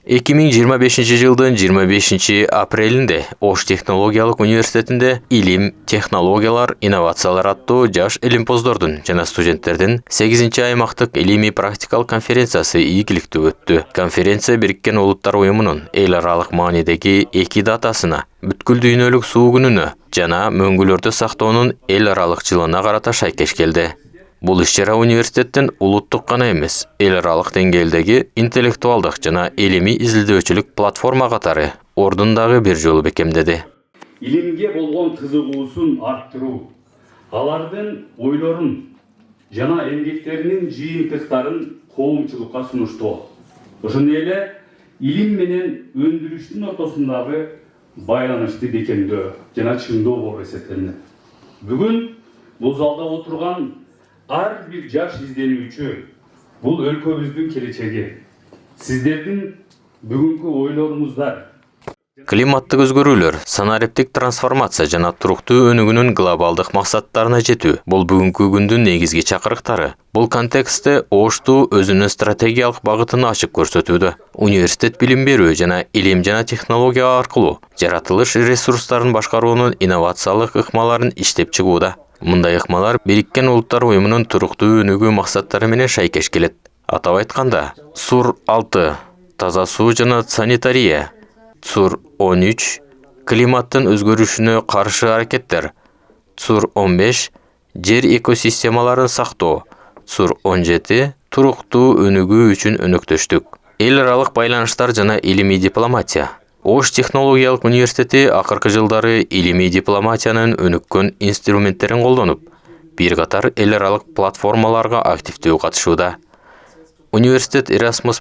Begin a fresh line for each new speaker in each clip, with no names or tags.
2025-жылдын 25-апрелинде Ош технологиялык университетинде илим, технологиялар, инновациялар аттуу жаш илимпоздордун жана студенттердин 8-аймактык илимий практикалык конференциясы ийгиликтүү өттү. Конференция Бириккен Улуттар уюмунун эл аралык маанидеги 2 датасына, бүткүл дүйнөлүк суу күнүнө жана мөңгүлөрдү сактоонун эл аралык жылына карата шайкеш келди. Бул иш-чара университеттин улуттук гана эмес, эл аралык деңгээлдеги интеллектуалдык жана илимий изилдөөчүлүк платформа катары ордундагы бир жолу бекемдеди.
Илимге болгон кызыгуусун арттыруу, алардын ойлорун жана эмгектеринин жыйынтыктарын коомчулукка сунуштоо. Ошондой эле илим менен өндүрүштүн ортосундагы байланышты бекемдөө жана чыңдоо болуп эсептелет. Бүгүн бул залда отурган ар бир жаш изденүүчү бул өлкөбүздүн келечеги. Сиздердин бүгүнкү ойлоруңуздар
Климаттык өзгөрүүлөр, санариптик трансформация жана туруктуу өнүгүүнүн глобалдык максаттарына жетүү. Бул бүгүнкү күндүн негизги чакырыктары. Бул контекстте Ошту өзүнүн стратегиялык багытын ачып көрсөтүүдө. Университет билим берүү жана илим жана технология аркылуу жаратылыш ресурстарын башкаруунун инновациялык ыкмаларын иштеп чыгууда. Мындай ыкмалар Бириккен Улуттар уюмунун туруктуу өнүгүү максаттары менен шайкеш келет. Атап айтканда, СУР-6 таза суу жана санитария, СУР-13 климаттын өзгөрүшүнө каршы аракеттер, СУР-15 жер экосистемаларын сактоо, СУР-17 туруктуу өнүгүү үчүн өнөктөштүк, эл аралык байланыштар жана илимий дипломатия. Ош технологиялык университети акыркы жылдары илимий дипломатиянын өнүккөн инструменттерин колдонуп, бир катар эл аралык платформаларга активдүү катышууда. Университет Erasmus+,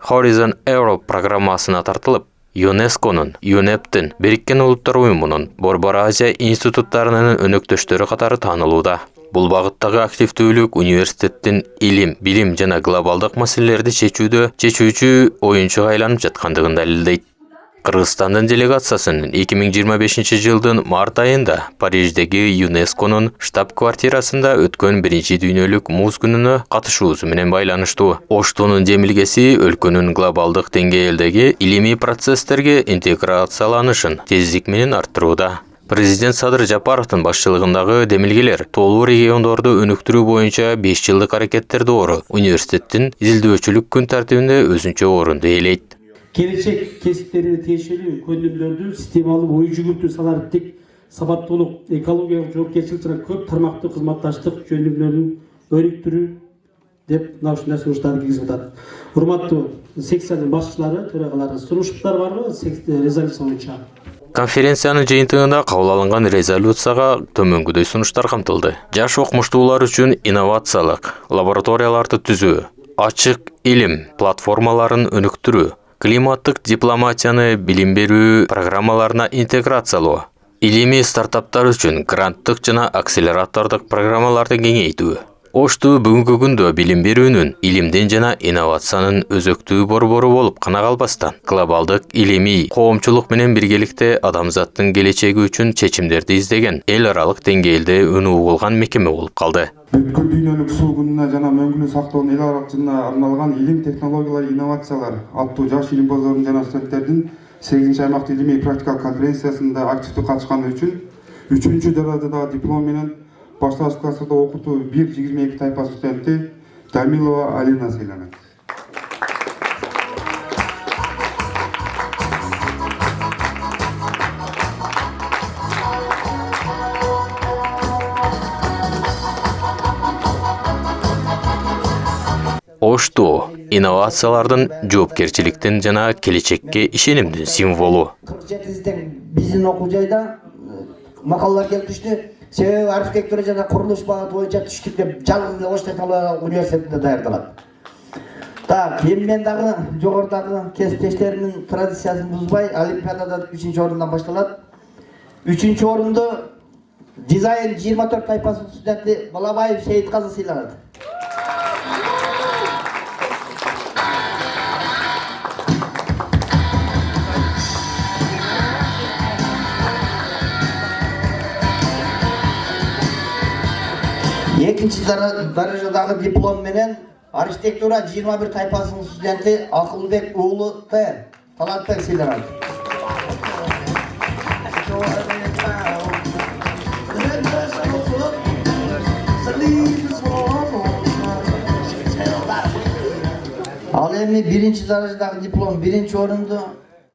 Horizon Europe программасына тартылып, ЮНЕСКОнун, ЮНЕПтин, Бириккен Улуттар уюмунун Борбор Азия институттарынын өнөктөштөрү катары таанылууда. Бул багыттагы активдүүлүк университеттин илим, билим жана глобалдык маселелерди чечүүдө чечүүчү оюнчуга айланып жаткандыгын далилдейт. Кыргызстандын делегациясынын 2025 жылдын март айында Париждеги ЮНЕСКОнун штаб-квартирасында өткөн 1-чи дүйнөлүк муз күнүнө катышуусу менен байланыштуу. Оштунун демилгеси өлкөнүн глобалдык деңгээлдеги илимий процесстерге интеграцияланышын тездик менен арттырууда. Президент Садыр Жапаровдун башчылыгындагы демилгелер тоолуу региондорду өнүктүрүү боюнча 5 жылдык аракеттер доору университеттин изилдөөчүлүк күн тартибинде өзүнчө орунду ээлейт.
Келечек кесиптерине тиешелүү көндүмдөрдү системалуу ой жүгүртүү санариптик сабаттуулук экологиялык жоопкерчилик жана көп тармактуу кызматташтык жөндөмдөрүн өнүктүрүү деп мына ушундай сунуштарды киргизип атат. Урматтуу секциянын башчылары, төрагалары, сунуштар барбы резолюция боюнча?
Конференциянын жыйынтыгында кабыл алынган резолюцияга төмөнгүдөй сунуштар камтылды. Жаш окумуштуулар үчүн инновациялык лабораторияларды түзүү, ачык илим платформаларын өнүктүрүү, климаттык дипломатияны билим берүү программаларына интеграциялоо, илимий стартаптар үчүн гранттык жана акселератордук программаларды кеңейтүү. Ошту бүгүнкү күндө билим берүүнүн, илимдин жана инновациянын өзөктүү борбору болуп гана калбастан, глобалдык илимий коомчулук менен биргеликте адамзаттын келечеги үчүн чечимдерди издеген эл аралык деңгээлде өнүгүү болгон мекеме болуп калды.
Бүткүл дүйнөлүк суу күнүнө жана мөңгүлүү сактоонун эл аралык жылына арналган илим, технологиялар, инновациялар аттуу жаш илимпоздордун жана студенттердин 8-аймактык илимий практикалык конференциясында активдүү катышканы үчүн 3-чү даражадагы диплом менен башталгыч класстарда окутуу 1-22 тайпа студенти Дамилова Алина сыйланат.
Ошту инновациялардын, жоопкерчиликтин жана келечекке ишенимдин символу.
47'den биздин окуу жайда макалалар келип түштү. Себеби архитектура жана курулуш багыты боюнча түштүк деп жалгыз Ош технологиялык университетинде даярдалат. Так, эми мен дагы жогорудагы кесиптештеримдин традициясын бузбай, Олимпиадада 3-орундан башталат. 3-орунду дизайн 24 тайпасынын студенти Балабаев Сейитказы сыйланат. Экинчи даражадагы диплом менен архитектура 21 тайпасының студенті Акылбек уулу Т. Талантбек сыйланат. Ал эми биринчи даражадагы диплом биринчи орунду